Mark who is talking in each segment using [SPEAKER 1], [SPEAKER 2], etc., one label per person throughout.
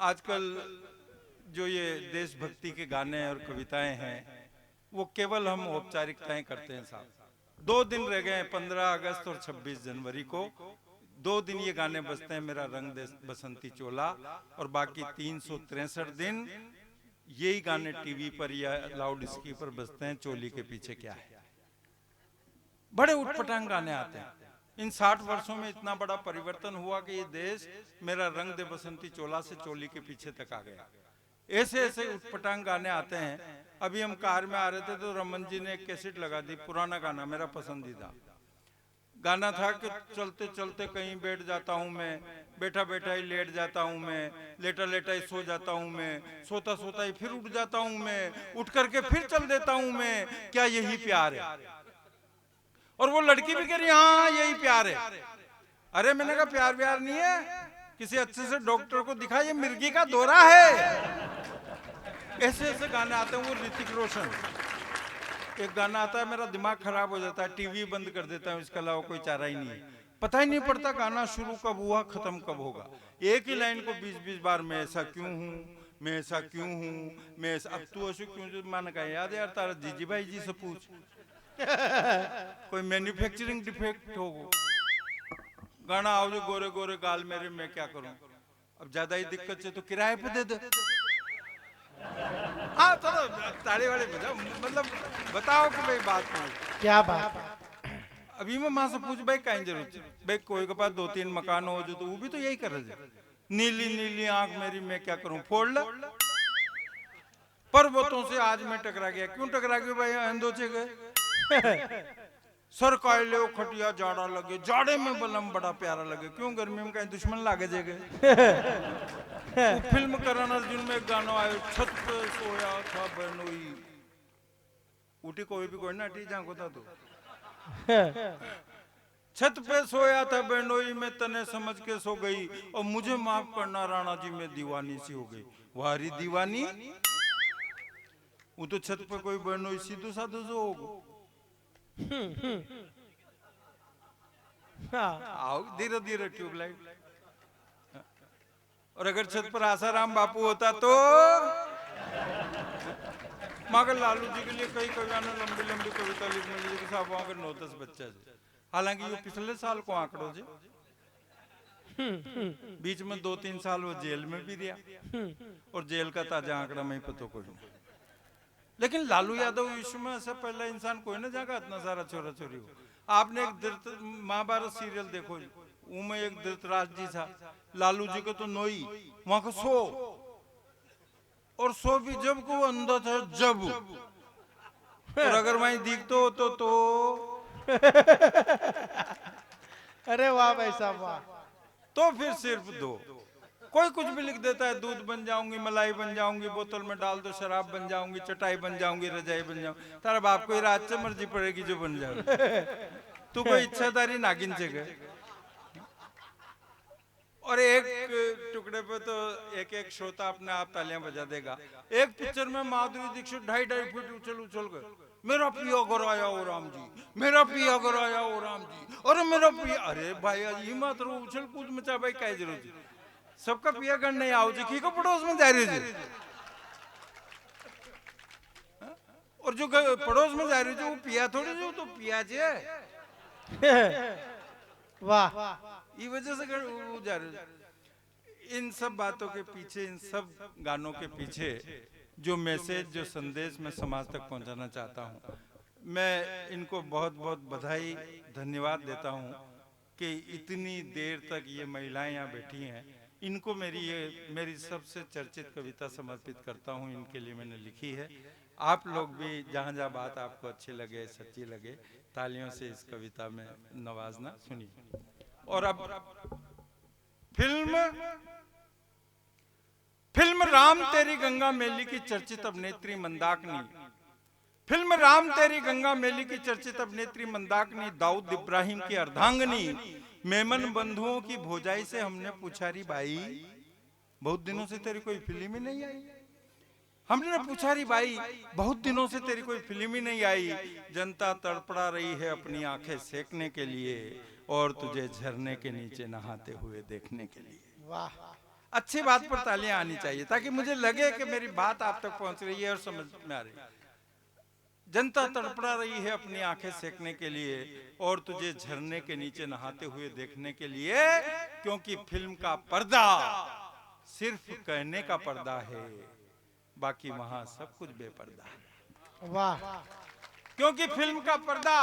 [SPEAKER 1] आजकल जो ये देशभक्ति के गाने और कविताएं हैं वो केवल हम औपचारिकताएं करते हैं साहब। 2 दिन रह गए हैं, 15 अगस्त और 26 जनवरी को। 2 दिन ये गाने बजते हैं, मेरा रंग दे बसंती चोला, और बाकी 363 दिन यही गाने टीवी पर या लाउड स्पीकर पर बजते हैं, चोली के पीछे क्या है। बड़े उटपटांग गाने आते हैं। इन 60 वर्षों में इतना बड़ा परिवर्तन हुआ कि ये देश मेरा रंग दे बसंती चोला से चोली के पीछे तक आ गया। ऐसे ऐसे उटपटांग गाने आते हैं। अभी हम कार में आ रहे थे तो रमन जी ने एक कैसेट लगा दी, पुराना गाना, मेरा पसंदीदा गाना था कि चलते चलते कहीं बैठ जाता हूँ मैं, बैठा बैठा ही लेट जाता हूँ मैं, लेटा लेटा ही सो जाता हूँ मैं, सोता सोता ही फिर उठ जाता हूँ मैं, उठ करके फिर चल देता हूँ मैं, क्या यही प्यार है। और वो लड़की भी कह रही हाँ यही प्यार है। अरे मैंने कहा प्यार व्यार नहीं है, किसी अच्छे से डॉक्टर को दिखा, ये मिर्गी का दौरा है। ऐसे ऐसे गाने आते हैं। वो ऋतिक रोशन एक गाना आता है, मेरा दिमाग खराब हो जाता है, टीवी बंद कर देता है, इसके अलावा कोई चारा ही नहीं है। पता ही नहीं पड़ता गाना शुरू कब हुआ खत्म कब होगा। एक ही लाइन को 20-20 बार, मैं ऐसा क्यों हूँ, मैं ऐसा क्यों हूँ, मैं ऐसा, अब तू ऐसे क्यों, मान का याद है यार तारा जीजी भाई जी से पूछ, कोई मैन्युफैक्चरिंग डिफेक्ट हो। गाना आओ जो गोरे गोरे गाल मेरे, मैं क्या करूं, अब ज्यादा ही दिक्कत से तो किराए पे दे दे। हाँ चलो ताली वाली बजाओ, मतलब बताओ कि भाई बात नहीं
[SPEAKER 2] क्या बात।
[SPEAKER 1] अभी मैं माँ से पूछ भाई कहीं जरूरत है भाई, कोई के पास 2-3 मकान हो जो तो वो भी तो यही कर रहे। नीली नीली आंख मेरी, मैं क्या करूं, फोड़ ल। पर्वतों से आज मैं टकरा गया, क्यों टकरा गया भाई, अंधोचे गए। सर कायले खटिया जाड़ा लगे, जाड़े में बलम बड़ा प्यारा लगे, क्यों गर्मी में कहीं दुश्मन लागे जेगे। वो फिल्म करण अर्जुन में एक गाना आयो, छत पे सोया था बहनोई, उठी कोई भी कोई ना टी जाको था तो, छत पे सोया था बहनोई में तने समझ के सो गई, और मुझे माफ करना राणा जी में दीवानी सी हो गई। वारी दीवानी, वो तो छत पे कोई बहनोई सीधो साधो सो होगो। आओ धीरे धीरे ट्यूबलाइट। और अगर छत पर आसाराम बापू होता तो मगर लालू जी के लिए कई कवियों ने लंबी लंबी कविता लिखने के लिए साहब वहां 9-10 बच्चा से, हालांकि ये पिछले साल को आंकड़ो से, बीच में 2-3 साल वो जेल में भी दिया, और जेल का ताजा आंकड़ा में ही पता कोई नहीं। लेकिन लालू यादव विश्व में ऐसा पहला इंसान कोई ना जागा इतना सारा छोरा छोरी हो। आपने एक महाभारत सीरियल देखो, उनमें एक धृतराज जी था, लालू जी को तो नोई, वहां को सो, और सो भी जब को वो अंधा था जब, और अगर वहीं दिखते हो तो
[SPEAKER 2] अरे वाह भाई साहब वाह।
[SPEAKER 1] तो फिर सिर्फ दो, कोई कुछ भी लिख देता है, दूध बन जाऊंगी, मलाई बन जाऊंगी, बोतल में डाल दो शराब बन जाऊंगी, चटाई बन जाऊंगी, रजाई बन जाऊंगी, तारा बाप को ही रात से मर्जी पड़ेगी जो बन जाओगी, तू कोई इच्छाधारी नागिन से गए। और एक टुकड़े पे तो एक एक श्रोता अपने आप तालियां बजा देगा। एक पिक्चर में माधुरी दीक्षित 2.5 फीट उछल उछल गए, मेरा पिया घर आया ओ राम जी, मेरा पिया घर आया ओ राम जी, अरे मेरा पिया, अरे भाई ये मात्र उछल कूद मचा भाई क्या जरूरत है, सबका पिया घर नहीं आओ जी, की को पड़ोस में जा रही जी, और जो पड़ोस में जा रही थी वो पिया थोड़ी जो, तो पिया जे
[SPEAKER 2] वाह।
[SPEAKER 1] ये वजह से वो जा रहे। इन सब बातों के पीछे, इन सब गानों के पीछे जो मैसेज, जो संदेश मैं समाज तक पहुंचाना चाहता हूं, मैं इनको बहुत बहुत बधाई धन्यवाद देता हूं कि इतनी देर तक ये महिलाएं यहाँ बैठी हैं। इनको मेरी सबसे चर्चित कविता समर्पित करता हूं, इनके लिए मैंने लिखी है। आप लोग भी जहाँ जहाँ बात आपको अच्छी लगे, सच्ची लगे, तालियों से इस कविता में नवाजना सुनिए। और अब फिल्म राम तेरी गंगा मैली की चर्चित अभिनेत्री मंदाकिनी, फिल्म राम तेरी गंगा मैली की चर्चित अभिनेत्री मंदाकिनी दाऊद इब्राहिम की अर्धांगनी, मेमन बंधुओं की भोजाई से हमने पूछा री भाई, बहुत दिनों से तेरी कोई फिल्म ही नहीं आई। हमने पूछा री भाई, बहुत दिनों से तेरी कोई फिल्म ही नहीं आई, जनता तड़पड़ा रही है अपनी आंखें सेकने के लिए, और तुझे झरने के नीचे नहाते हुए देखने के लिए।
[SPEAKER 2] वाह।
[SPEAKER 1] अच्छी बात पर तालियां आनी चाहिए ताकि मुझे लगे कि मेरी बात आप तक पहुंच रही है और समझ में आ रही है। जनता तड़पड़ा रही है अपनी आंखें सेकने के लिए और तुझे झरने के नीचे नहाते हुए देखने के लिए, क्योंकि फिल्म का पर्दा सिर्फ कहने का पर्दा है, बाकी वहां सब कुछ बेपर्दा है।
[SPEAKER 2] वाह
[SPEAKER 1] क्योंकि फिल्म का पर्दा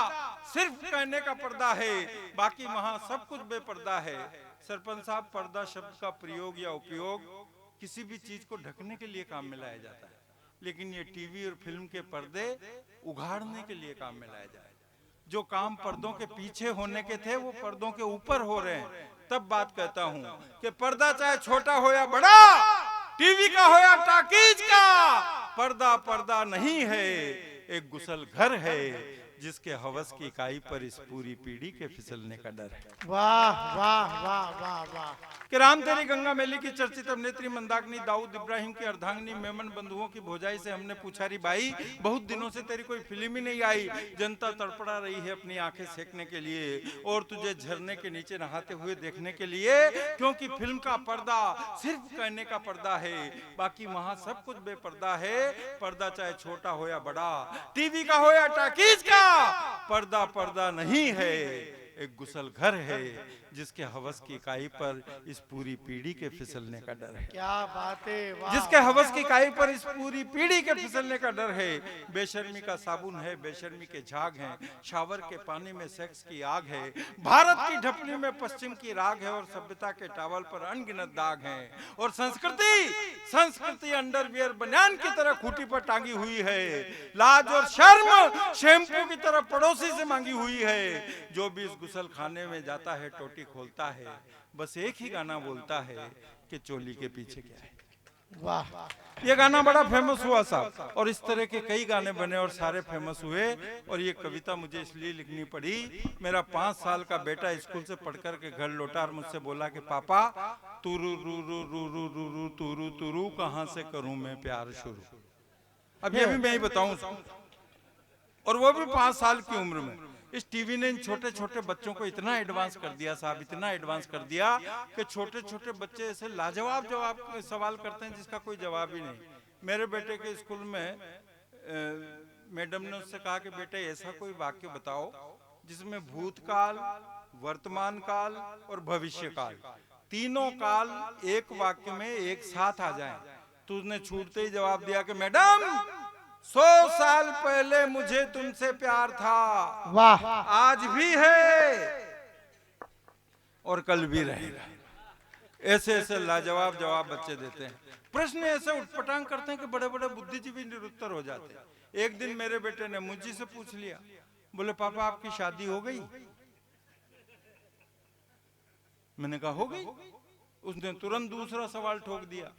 [SPEAKER 1] सिर्फ कहने का पर्दा है, बाकी वहां सब कुछ बेपर्दा है। सरपंच साहब, पर्दा शब्द का प्रयोग या उपयोग किसी भी चीज को ढकने के लिए काम में लाया जाता है, लेकिन ये टीवी और फिल्म के पर्दे उघाड़ने के लिए काम में लाया जाए। जो काम पर्दों के पीछे होने के थे वो पर्दों के ऊपर हो रहे हैं। तब बात कहता हूं कि पर्दा चाहे छोटा हो या बड़ा, टीवी का हो या टाकीज का, पर्दा पर्दा नहीं है, एक गुसल घर है जिसके हवस की इकाई पर इस पूरी पीढ़ी के फिसलने का डर है।
[SPEAKER 2] वाह वाह वाह वाह वाह।
[SPEAKER 1] कि राम तेरी गंगा मैली की चर्चित अभिनेत्री मंदाकिनी दाऊद इब्राहिम की अर्धांगिनी मेमन बंधुओं की भौजाई से हमने पूछा, री भाई बहुत दिनों से तेरी कोई फिल्म ही नहीं आई, जनता तड़पड़ा रही है अपनी आंखें सेकने के लिए और तुझे झरने के नीचे नहाते हुए देखने के लिए, क्योंकि फिल्म का पर्दा सिर्फ कहने का पर्दा है, बाकी वहां सब कुछ बेपर्दा है। पर्दा चाहे छोटा हो या बड़ा, टीवी का हो या टाकीज का, पर्दा पर्दा नहीं है, एक गुसल घर है जिसके हवस की इकाई पर इस पूरी पीढ़ी के फिसलने का डर है।
[SPEAKER 2] क्या बात है, वाह।
[SPEAKER 1] जिसके हवस की इकाई पर इस पूरी पीढ़ी के फिसलने का डर है। बेशर्मी का साबुन है, बेशर्मी के झाग हैं, शावर के पानी में सेक्स की आग है, भारत की ढपली में पश्चिम की राग है और सभ्यता के टावल पर अनगिनत दाग हैं, और संस्कृति अंडरवियर बनियान की तरह खूंटी पर टांगी हुई है, लाज और शर्म शैम्पू की तरह पड़ोसी से मांगी हुई है। जो भी इस गुसल खाने में जाता है टोटी खोलता है, बस एक ही गाना बोलता है कि चोली के पीछे क्या है।
[SPEAKER 2] वाह।
[SPEAKER 1] ये गाना बड़ा फेमस हुआ साहब, और इस तरह के कई गाने बने और सारे फेमस हुए। और ये कविता मुझे इसलिए लिखनी पड़ी, मेरा 5 साल का बेटा स्कूल से पढ़कर के घर लौटा और मुझसे बोला कि पापा तुरु रू रू रू रू रू रू तुरु तुरु कहां से करूं मैं प्यार शुरू। अब ये भी मैं ही बताऊं, और वो भी 5 साल की उम्र में। इस टीवी ने इन छोटे छोटे बच्चों को इतना एडवांस कर दिया साहब, इतना एडवांस कर दिया कि छोटे छोटे बच्चे ऐसे लाजवाब जवाब सवाल करते हैं जिसका कोई जवाब ही नहीं। मेरे बेटे के स्कूल में मैडम ने उससे कहा कि बेटे ऐसा कोई वाक्य बताओ जिसमें भूतकाल, वर्तमान काल और भविष्य काल, तीनों काल एक वाक्य में एक साथ आ जाएं। तो उसने छूटते ही जवाब दिया कि मैडम 100 साल पहले मुझे तुमसे प्यार था,
[SPEAKER 2] वाह।
[SPEAKER 1] आज भी है और कल भी रहेगा। ऐसे ऐसे लाजवाब जवाब बच्चे देते हैं, प्रश्न ऐसे उठपटांग करते हैं कि बड़े बड़े बुद्धिजीवी निरुत्तर हो जाते हैं। एक दिन मेरे बेटे ने मुझे से पूछ लिया, बोले पापा आपकी शादी हो गई? मैंने कहा हो गई। उसने तुरंत दूसरा सवाल ठोक दिया,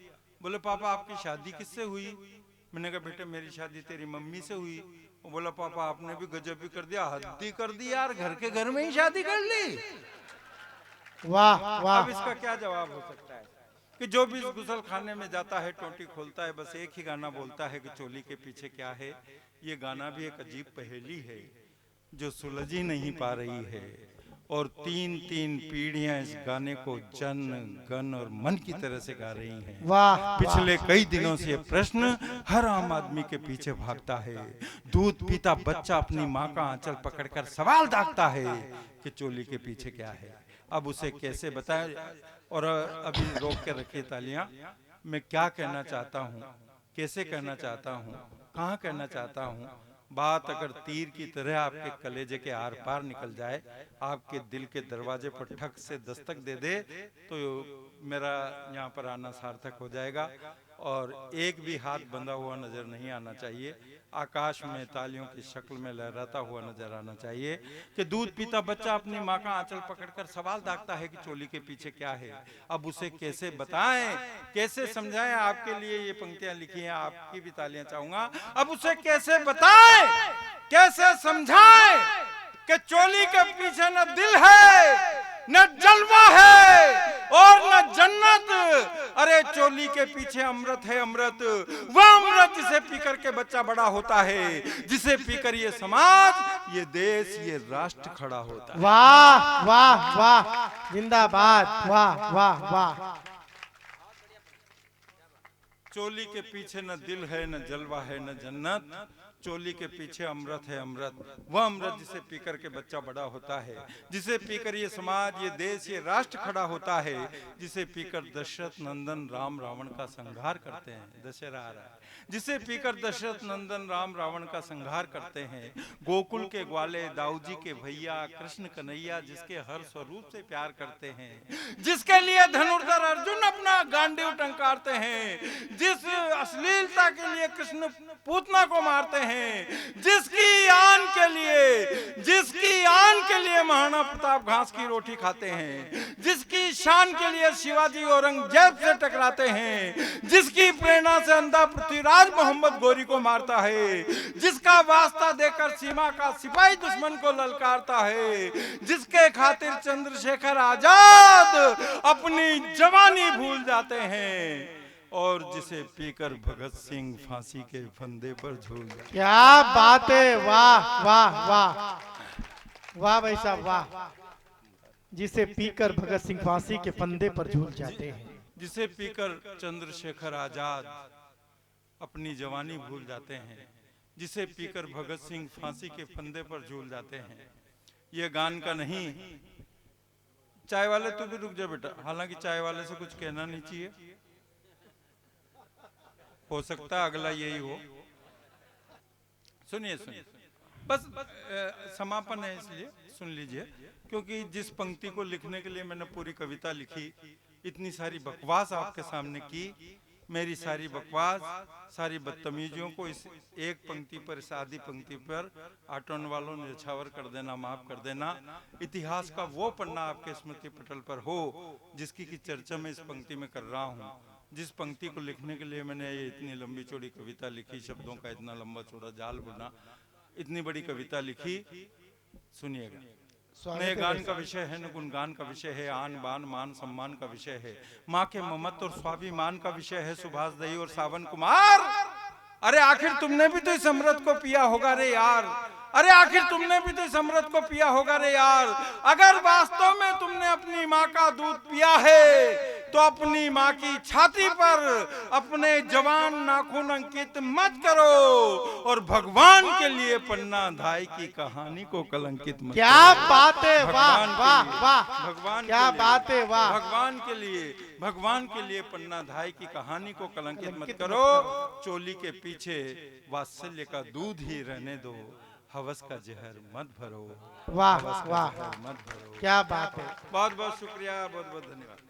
[SPEAKER 1] बोले पापा आपकी शादी किससे हुई? मैंने कहा बेटे मेरी शादी तेरी मम्मी से हुई। वो बोला पापा आपने भी गजब भी कर दिया, हद ही कर दी यार, घर के घर में ही शादी कर ली।
[SPEAKER 2] वाह वाह।
[SPEAKER 1] अब इसका क्या जवाब हो सकता है कि जो भी इस गुसल खाने में जाता है टोटी खोलता है, बस एक ही गाना बोलता है कि चोली के पीछे क्या है। ये गाना भी एक अजीब पहेली है जो सुलझ ही नहीं पा रही है, और 3-3 पीढ़ियां इस गाने को जन गण और मन की तरह से गा रही हैं।
[SPEAKER 2] वाह।
[SPEAKER 1] पिछले कई दिनों से ये प्रश्न हर आम आदमी के पीछे भागता है। दूध पीता बच्चा अपनी माँ का आंचल पकड़कर सवाल दागता है कि चोली के पीछे क्या है। अब उसे कैसे बताएं? और अभी रोक के रखिए तालियां। मैं क्या कहना चाहता हूँ, कैसे कहना चाहता हूँ, कहाँ कहना चाहता हूँ, बात अगर तीर की तरह आपके कलेजे के आर पार निकल जाए, आपके दिल के दरवाजे पर ठक से दस्तक दे दे, तो मेरा यहाँ पर आना सार्थक हो जाएगा। और एक भी हाथ बंधा हुआ नजर नहीं आना चाहिए, आकाश में तालियों की शक्ल में लहराता हुआ नजर आना चाहिए कि दूध पीता बच्चा अपनी माँ का आंचल पकड़कर सवाल दागता है कि चोली के पीछे क्या है। अब उसे कैसे बताएं, कैसे समझाएं? आपके लिए ये पंक्तियां लिखी हैं, आपकी भी तालियां चाहूंगा। अब उसे कैसे बताएं, कैसे समझाएं कि चोली के पीछे न दिल है, न जलवा है और न जन्नत। अरे चोली के पीछे अमृत है, अमृत, वह अमृत जिसे पीकर के बच्चा बड़ा होता है, जिसे पीकर ये समाज, ये देश, ये राष्ट्र खड़ा होता है।
[SPEAKER 2] वाह वाह वाह, जिंदाबाद, वाह वाह वाह।
[SPEAKER 1] चोली के पीछे न दिल है, न जलवा है, न जन्नत, चोली के पीछे अमृत है अमृत। वह अमृत जिसे पीकर के बच्चा बड़ा होता है, जिसे पीकर ये समाज, ये देश, ये राष्ट्र खड़ा होता है, जिसे पीकर दशरथ नंदन राम रावण का संहार करते हैं। दशहरा आ रहा है। जिसे पीकर दशरथ नंदन राम रावण का संहार करते हैं। गोकुल के ग्वाले, दाऊजी के भैया, कृष्ण कन्हैया जिसके हर स्वरूप से प्यार करते हैं, जिसके लिए धनुर्धर अर्जुन अपना गांडीव टंकारते हैं, जिस अश्लीलता के लिए कृष्ण पूतना को मारते हैं, जिसकी आन के लिए महाराणा प्रताप घास की रोटी खाते हैं, जिसकी शान के लिए शिवाजी औरंगजेब से टकराते हैं, जिसकी प्रेरणा से अंधा पृथ्वीराज मोहम्मद गोरी को मारता है, जिसका वास्ता देकर सीमा का सिपाही दुश्मन को ललकारता है, जिसके खातिर चंद्रशेखर आजाद अपनी जवानी भूल जाते हैं, और जिसे पीकर भगत सिंह फांसी के फंदे पर झूल जाते।
[SPEAKER 2] क्या बात है, वाह वाह वाह वाह भाई साहब वाह। जिसे पीकर भगत सिंह फांसी के फंदे पर झूल जाते हैं,
[SPEAKER 1] जिसे पीकर चंद्रशेखर आजाद अपनी जवानी भूल जाते हैं, जिसे पीकर भगत सिंह फांसी के फंदे पर झूल जाते हैं। ये गान का नहीं। चाय वाले तू भी रुक जा बेटा, हालांकि चाय वाले से कुछ कहना नहीं चाहिए, हो सकता है अगला यही हो। सुनिए सुनिए, बस समापन है इसलिए सुन लीजिए, क्योंकि जिस पंक्ति को लिखने के लिए मैंने पूरी कविता लिखी, इतनी सारी बकवास आपके सामने की, मेरी सारी बकवास, सारी बदतमीजियों को इस एक पंक्ति पर, इस आधी पंक्ति पर आटोन वालों ने निछावर कर देना, माफ कर देना। इतिहास का वो पन्ना आपके स्मृति पटल पर हो जिसकी की चर्चा मैं इस पंक्ति में कर रहा हूँ। जिस पंक्ति को लिखने के लिए मैंने ये इतनी लंबी चौड़ी कविता लिखी, शब्दों का इतना लंबा चौड़ा जाल बुना, इतनी बड़ी कविता लिखी, सुनिएगा। न गान का विषय है, न गुणगान का विषय है, आन बान मान सम्मान का विषय है, माँ के ममत्व और स्वाभिमान का विषय है, सुभाष दई और सावन कुमार। अरे आखिर तुमने भी तो इस अमृत को पिया होगा रे यार, अरे आखिर तुमने भी तो इस अमृत को पिया होगा रे यार। अगर वास्तव में तुमने अपनी माँ का दूध पिया है तो अपनी माँ की छाती पर अपने जवान नाखून अंकित मत करो, और भगवान के लिए पन्ना धाई की कहानी को कलंकित मत करो।
[SPEAKER 2] क्या बात है, वाह वाह वाह,
[SPEAKER 1] भगवान
[SPEAKER 2] क्या बात है, वाह।
[SPEAKER 1] भगवान के लिए पन्ना धाई की कहानी को कलंकित मत करो। चोली के पीछे वात्सल्य का दूध ही रहने दो, हवस का जहर मत भरो।
[SPEAKER 2] वाह वाह,
[SPEAKER 1] मत भरो।
[SPEAKER 2] क्या बात है।
[SPEAKER 1] बहुत बहुत शुक्रिया, बहुत बहुत धन्यवाद।